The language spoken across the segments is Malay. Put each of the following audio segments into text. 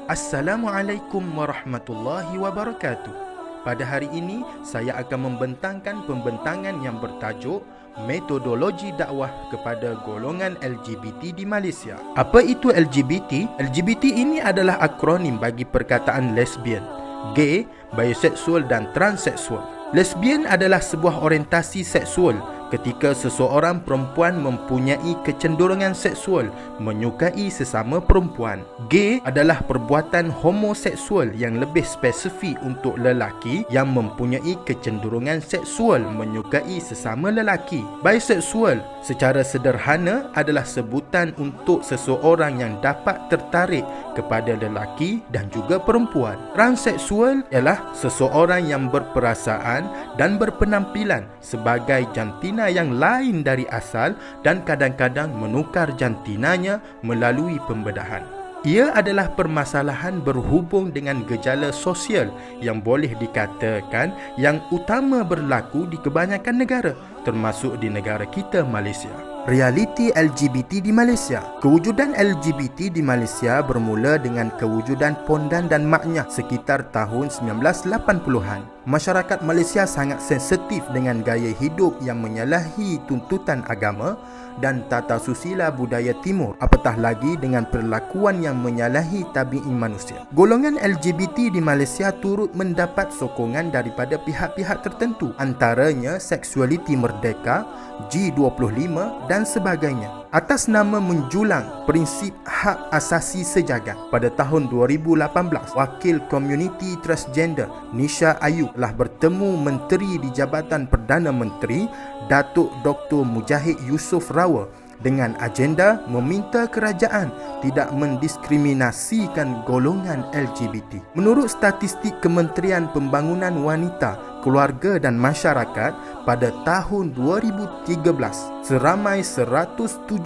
Assalamualaikum warahmatullahi wabarakatuh. Pada hari ini, saya akan membentangkan pembentangan yang bertajuk Metodologi Dakwah kepada Golongan LGBT di Malaysia. Apa itu LGBT? LGBT ini adalah akronim bagi perkataan lesbian, gay, biseksual dan transseksual. Lesbian adalah sebuah orientasi seksual ketika seseorang perempuan mempunyai kecenderungan seksual menyukai sesama perempuan. Gay adalah perbuatan homoseksual yang lebih spesifik untuk lelaki yang mempunyai kecenderungan seksual menyukai sesama lelaki. Biseksual secara sederhana adalah sebutan untuk seseorang yang dapat tertarik kepada lelaki dan juga perempuan. Transseksual ialah seseorang yang berperasaan dan berpenampilan sebagai jantina yang lain dari asal dan kadang-kadang menukar jantinanya melalui pembedahan. Ia adalah permasalahan berhubung dengan gejala sosial yang boleh dikatakan yang utama berlaku di kebanyakan negara, termasuk di negara kita, Malaysia. Realiti LGBT di Malaysia. Kewujudan LGBT di Malaysia bermula dengan kewujudan Pondan dan maknya sekitar tahun 1980-an. Masyarakat Malaysia sangat sensitif dengan gaya hidup yang menyalahi tuntutan agama dan tata susila budaya timur, apatah lagi dengan perlakuan yang menyalahi tabi'i manusia. Golongan LGBT di Malaysia turut mendapat sokongan daripada pihak-pihak tertentu, antaranya Seksualiti Merdeka, G25 dan sebagainya, atas nama menjulang prinsip hak asasi sejagat. Pada tahun 2018, Wakil Komuniti Transgender Nisha Ayub telah bertemu Menteri di Jabatan Perdana Menteri Datuk Dr. Mujahid Yusof Rawal dengan agenda meminta kerajaan tidak mendiskriminasikan golongan LGBT. Menurut statistik Kementerian Pembangunan Wanita, Keluarga dan Masyarakat, pada tahun 2013, seramai 173,000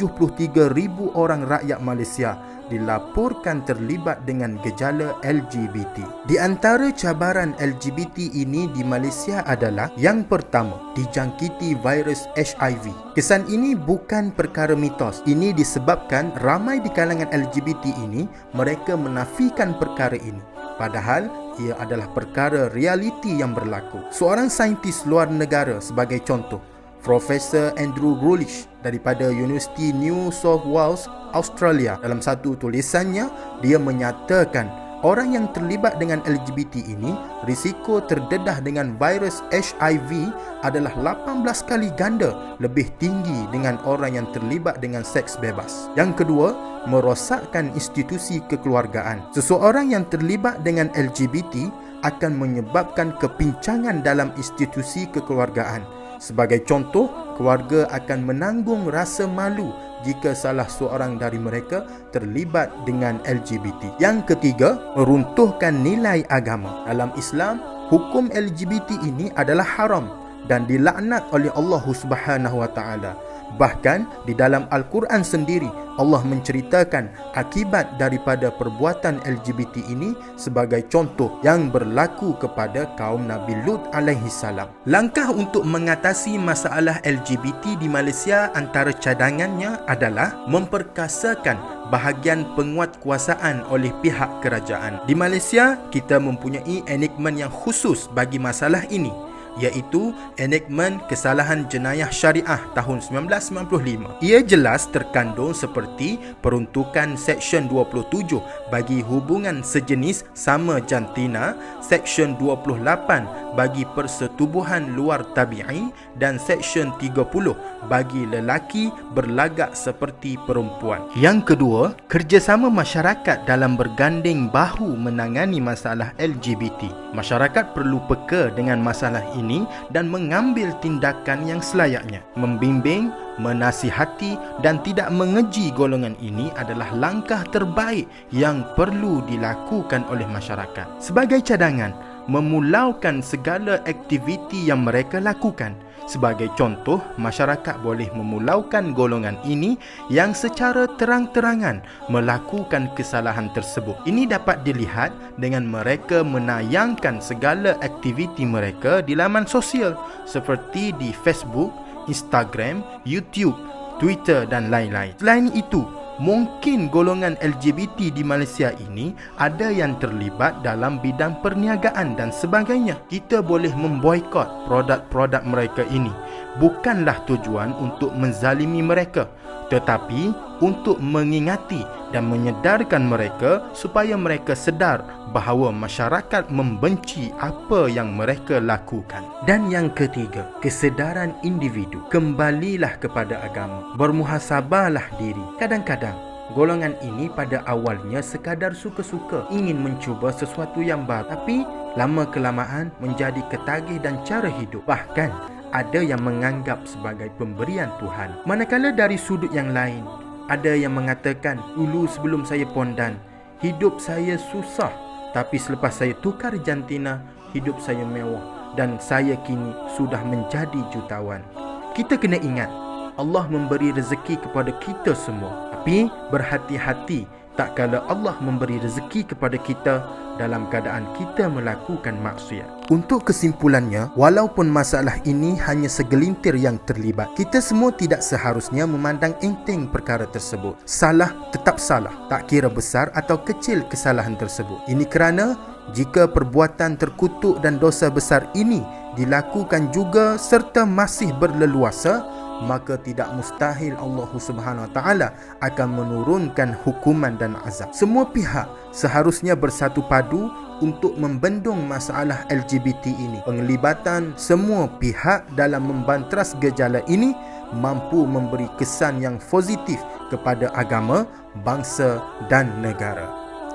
orang rakyat Malaysia dilaporkan terlibat dengan gejala LGBT. Di antara cabaran LGBT ini di Malaysia adalah yang pertama, dijangkiti virus HIV. Kesan ini bukan perkara mitos. Ini disebabkan ramai di kalangan LGBT ini mereka menafikan perkara ini, padahal ia adalah perkara realiti yang berlaku. Seorang saintis luar negara sebagai contoh, Profesor Andrew Grulich daripada Universiti New South Wales, Australia, dalam satu tulisannya, dia menyatakan orang yang terlibat dengan LGBT ini, risiko terdedah dengan virus HIV adalah 18 kali ganda lebih tinggi dengan orang yang terlibat dengan seks bebas. Yang kedua, merosakkan institusi kekeluargaan. Seseorang yang terlibat dengan LGBT akan menyebabkan kepincangan dalam institusi kekeluargaan. Sebagai contoh, keluarga akan menanggung rasa malu jika salah seorang dari mereka terlibat dengan LGBT. Yang ketiga, meruntuhkan nilai agama. Dalam Islam, hukum LGBT ini adalah haram dan dilaknat oleh Allah Subhanahu wa taala. Bahkan di dalam Al-Quran sendiri, Allah menceritakan akibat daripada perbuatan LGBT ini sebagai contoh yang berlaku kepada kaum Nabi Lut alaihi salam. Langkah untuk mengatasi masalah LGBT di Malaysia antara cadangannya adalah memperkasakan bahagian penguatkuasaan oleh pihak kerajaan. Di Malaysia, kita mempunyai enactment yang khusus bagi masalah ini, iaitu Enactment Kesalahan Jenayah Syariah tahun 1995. Ia jelas terkandung seperti peruntukan Seksyen 27 bagi hubungan sejenis sama jantina, Seksyen 28 bagi persetubuhan luar tabi'i dan Seksyen 30 bagi lelaki berlagak seperti perempuan. Yang kedua, kerjasama masyarakat dalam berganding bahu menangani masalah LGBT. Masyarakat perlu peka dengan masalah ini dan mengambil tindakan yang selayaknya. Membimbing, menasihati dan tidak mengeji golongan ini adalah langkah terbaik yang perlu dilakukan oleh masyarakat. Sebagai cadangan, memulaukan segala aktiviti yang mereka lakukan. Sebagai contoh, masyarakat boleh memulaukan golongan ini yang secara terang-terangan melakukan kesalahan tersebut. Ini dapat dilihat dengan mereka menayangkan segala aktiviti mereka di laman sosial seperti di Facebook, Instagram, YouTube, Twitter dan lain-lain. Selain itu, Mungkin golongan LGBT di Malaysia ini ada yang terlibat dalam bidang perniagaan dan sebagainya. Kita boleh memboikot produk-produk mereka ini. Bukanlah tujuan untuk menzalimi mereka, tetapi untuk mengingati dan menyedarkan mereka supaya mereka sedar bahawa masyarakat membenci apa yang mereka lakukan. Dan yang ketiga, kesedaran individu. Kembalilah kepada agama. Bermuhasabahlah diri. Kadang-kadang golongan ini pada awalnya sekadar suka-suka ingin mencuba sesuatu yang baru, tapi lama-kelamaan menjadi ketagih dan cara hidup. Bahkan ada yang menganggap sebagai pemberian Tuhan. Manakala dari sudut yang lain, ada yang mengatakan, dulu sebelum saya pondan, hidup saya susah, tapi selepas saya tukar jantina, hidup saya mewah dan saya kini sudah menjadi jutawan. Kita kena ingat, Allah memberi rezeki kepada kita semua. Tapi berhati-hati tak kala Allah memberi rezeki kepada kita dalam keadaan kita melakukan maksiat. Untuk kesimpulannya, walaupun masalah ini hanya segelintir yang terlibat, kita semua tidak seharusnya memandang enteng perkara tersebut. Salah tetap salah, tak kira besar atau kecil kesalahan tersebut. Ini kerana jika perbuatan terkutuk dan dosa besar ini dilakukan juga serta masih berleluasa, maka tidak mustahil Allah Subhanahu Wa Taala akan menurunkan hukuman dan azab. Semua pihak seharusnya bersatu padu untuk membendung masalah LGBT ini. Penglibatan semua pihak dalam membantras gejala ini mampu memberi kesan yang positif kepada agama, bangsa dan negara.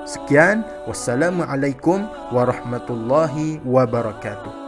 Sekian, wassalamualaikum warahmatullahi wabarakatuh.